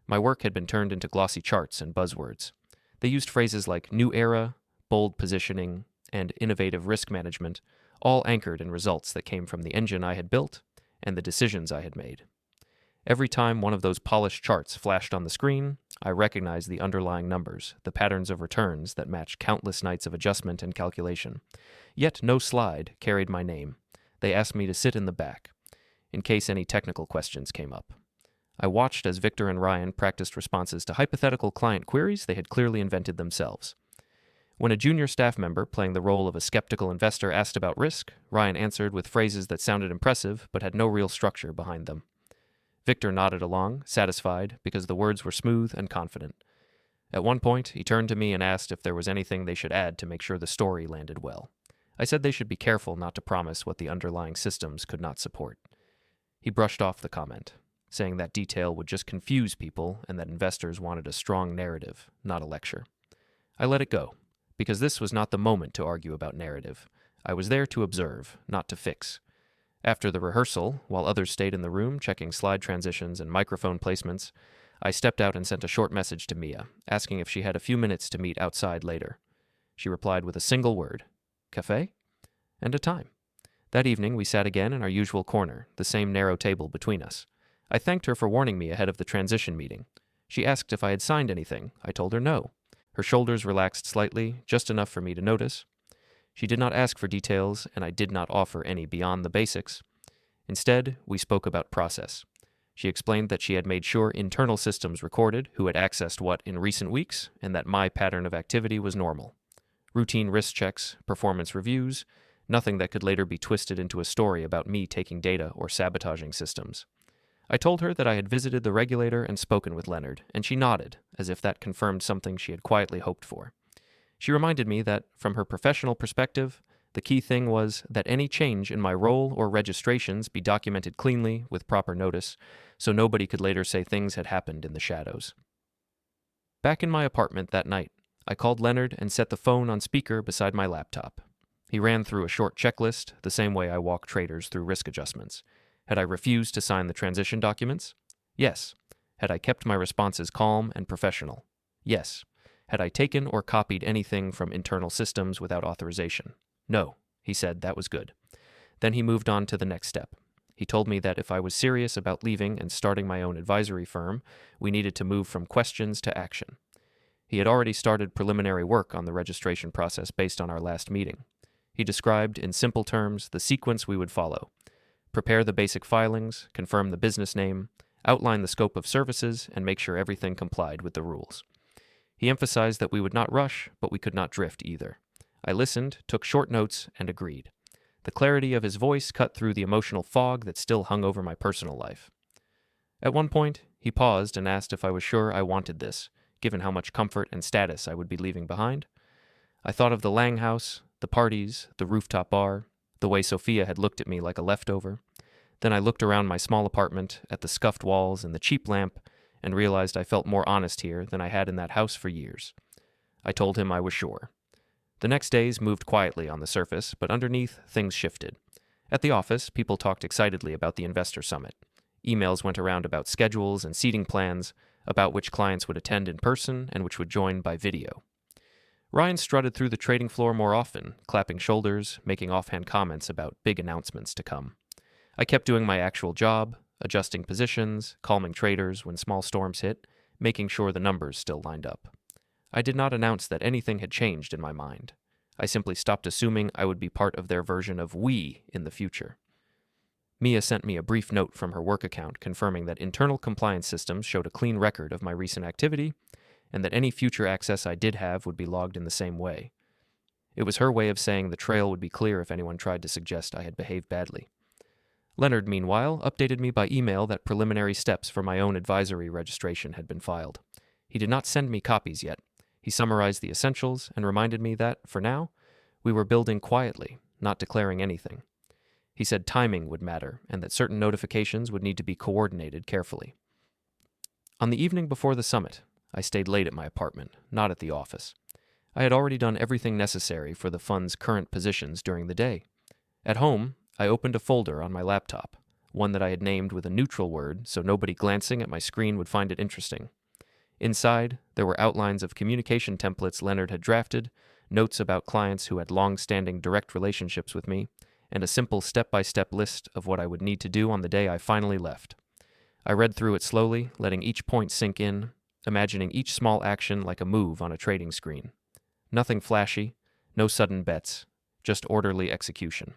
My work had been turned into glossy charts and buzzwords. They used phrases like new era, bold positioning, and innovative risk management, all anchored in results that came from the engine I had built and the decisions I had made. Every time one of those polished charts flashed on the screen, I recognized the underlying numbers, the patterns of returns that matched countless nights of adjustment and calculation. Yet no slide carried my name. They asked me to sit in the back, in case any technical questions came up. I watched as Victor and Ryan practiced responses to hypothetical client queries they had clearly invented themselves. When a junior staff member playing the role of a skeptical investor asked about risk, Ryan answered with phrases that sounded impressive but had no real structure behind them. Victor nodded along, satisfied, because the words were smooth and confident. At one point, he turned to me and asked if there was anything they should add to make sure the story landed well. I said they should be careful not to promise what the underlying systems could not support. He brushed off the comment, saying that detail would just confuse people and that investors wanted a strong narrative, not a lecture. I let it go, because this was not the moment to argue about narrative. I was there to observe, not to fix. After the rehearsal, while others stayed in the room checking slide transitions and microphone placements, I stepped out and sent a short message to Mia, asking if she had a few minutes to meet outside later. She replied with a single word, "Café?" and a time. That evening we sat again in our usual corner, the same narrow table between us. I thanked her for warning me ahead of the transition meeting. She asked if I had signed anything. I told her no. Her shoulders relaxed slightly, just enough for me to notice. She did not ask for details, and I did not offer any beyond the basics. Instead, we spoke about process. She explained that she had made sure internal systems recorded who had accessed what in recent weeks, and that my pattern of activity was normal. Routine risk checks, performance reviews, nothing that could later be twisted into a story about me taking data or sabotaging systems. I told her that I had visited the regulator and spoken with Leonard, and she nodded, as if that confirmed something she had quietly hoped for. She reminded me that, from her professional perspective, the key thing was that any change in my role or registrations be documented cleanly with proper notice, so nobody could later say things had happened in the shadows. Back in my apartment that night, I called Leonard and set the phone on speaker beside my laptop. He ran through a short checklist, the same way I walk traders through risk adjustments. Had I refused to sign the transition documents? Yes. Had I kept my responses calm and professional? Yes. Had I taken or copied anything from internal systems without authorization? No. He said that was good. Then he moved on to the next step. He told me that if I was serious about leaving and starting my own advisory firm, we needed to move from questions to action. He had already started preliminary work on the registration process based on our last meeting. He described, in simple terms, the sequence we would follow. Prepare the basic filings, confirm the business name, outline the scope of services, and make sure everything complied with the rules. He emphasized that we would not rush, but we could not drift either. I listened, took short notes, and agreed. The clarity of his voice cut through the emotional fog that still hung over my personal life. At one point, he paused and asked if I was sure I wanted this, given how much comfort and status I would be leaving behind. I thought of the Lang house, the parties, the rooftop bar, the way Sofia had looked at me like a leftover. Then I looked around my small apartment, at the scuffed walls and the cheap lamp, and realized I felt more honest here than I had in that house for years. I told him I was sure. The next days moved quietly on the surface, but underneath, things shifted. At the office, people talked excitedly about the investor summit. Emails went around about schedules and seating plans, about which clients would attend in person and which would join by video. Ryan strutted through the trading floor more often, clapping shoulders, making offhand comments about big announcements to come. I kept doing my actual job, adjusting positions, calming traders when small storms hit, making sure the numbers still lined up. I did not announce that anything had changed in my mind. I simply stopped assuming I would be part of their version of we in the future. Mia sent me a brief note from her work account confirming that internal compliance systems showed a clean record of my recent activity, and that any future access I did have would be logged in the same way. It was her way of saying the trail would be clear if anyone tried to suggest I had behaved badly. Leonard, meanwhile, updated me by email that preliminary steps for my own advisory registration had been filed. He did not send me copies yet. He summarized the essentials and reminded me that, for now, we were building quietly, not declaring anything. He said timing would matter and that certain notifications would need to be coordinated carefully. On the evening before the summit, I stayed late at my apartment, not at the office. I had already done everything necessary for the fund's current positions during the day. At home, I opened a folder on my laptop, one that I had named with a neutral word so nobody glancing at my screen would find it interesting. Inside, there were outlines of communication templates Leonard had drafted, notes about clients who had long-standing direct relationships with me, and a simple step-by-step list of what I would need to do on the day I finally left. I read through it slowly, letting each point sink in, imagining each small action like a move on a trading screen. Nothing flashy, no sudden bets, just orderly execution.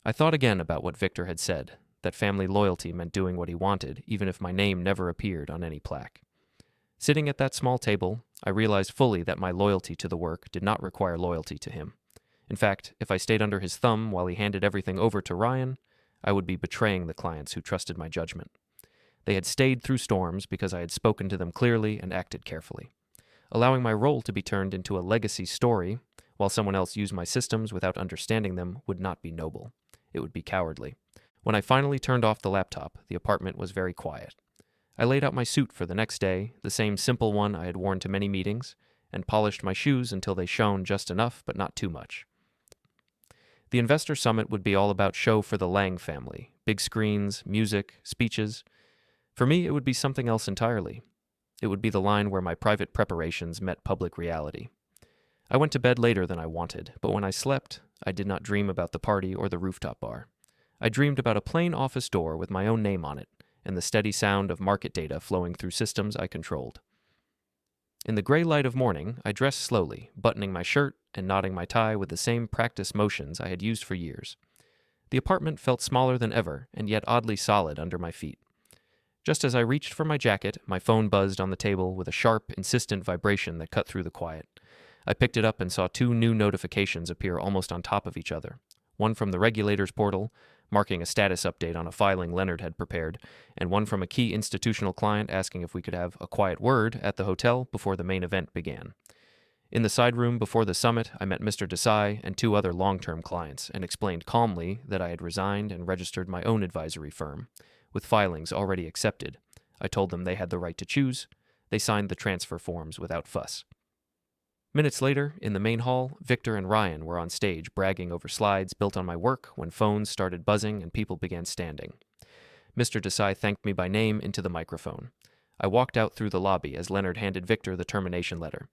I thought again about what Victor had said, that family loyalty meant doing what he wanted, even if my name never appeared on any plaque. Sitting at that small table, I realized fully that my loyalty to the work did not require loyalty to him. In fact, if I stayed under his thumb while he handed everything over to Ryan, I would be betraying the clients who trusted my judgment. They had stayed through storms because I had spoken to them clearly and acted carefully. Allowing my role to be turned into a legacy story while someone else used my systems without understanding them would not be noble. It would be cowardly. When I finally turned off the laptop, the apartment was very quiet. I laid out my suit for the next day, the same simple one I had worn to many meetings, and polished my shoes until they shone just enough but not too much. The Investor Summit would be all about show for the Lang family, big screens, music, speeches. For me, it would be something else entirely. It would be the line where my private preparations met public reality. I went to bed later than I wanted, but when I slept, I did not dream about the party or the rooftop bar. I dreamed about a plain office door with my own name on it, and the steady sound of market data flowing through systems I controlled. In the gray light of morning, I dressed slowly, buttoning my shirt and knotting my tie with the same practice motions I had used for years. The apartment felt smaller than ever, and yet oddly solid under my feet. Just as I reached for my jacket, my phone buzzed on the table with a sharp, insistent vibration that cut through the quiet. I picked it up and saw 2 new notifications appear almost on top of each other. One from the regulator's portal, marking a status update on a filing Leonard had prepared, and one from a key institutional client asking if we could have a quiet word at the hotel before the main event began. In the side room before the summit, I met Mr. Desai and 2 other long-term clients and explained calmly that I had resigned and registered my own advisory firm, with filings already accepted. I told them they had the right to choose. They signed the transfer forms without fuss. Minutes later, in the main hall, Victor and Ryan were on stage bragging over slides built on my work when phones started buzzing and people began standing. Mr. Desai thanked me by name into the microphone. I walked out through the lobby as Leonard handed Victor the termination letter.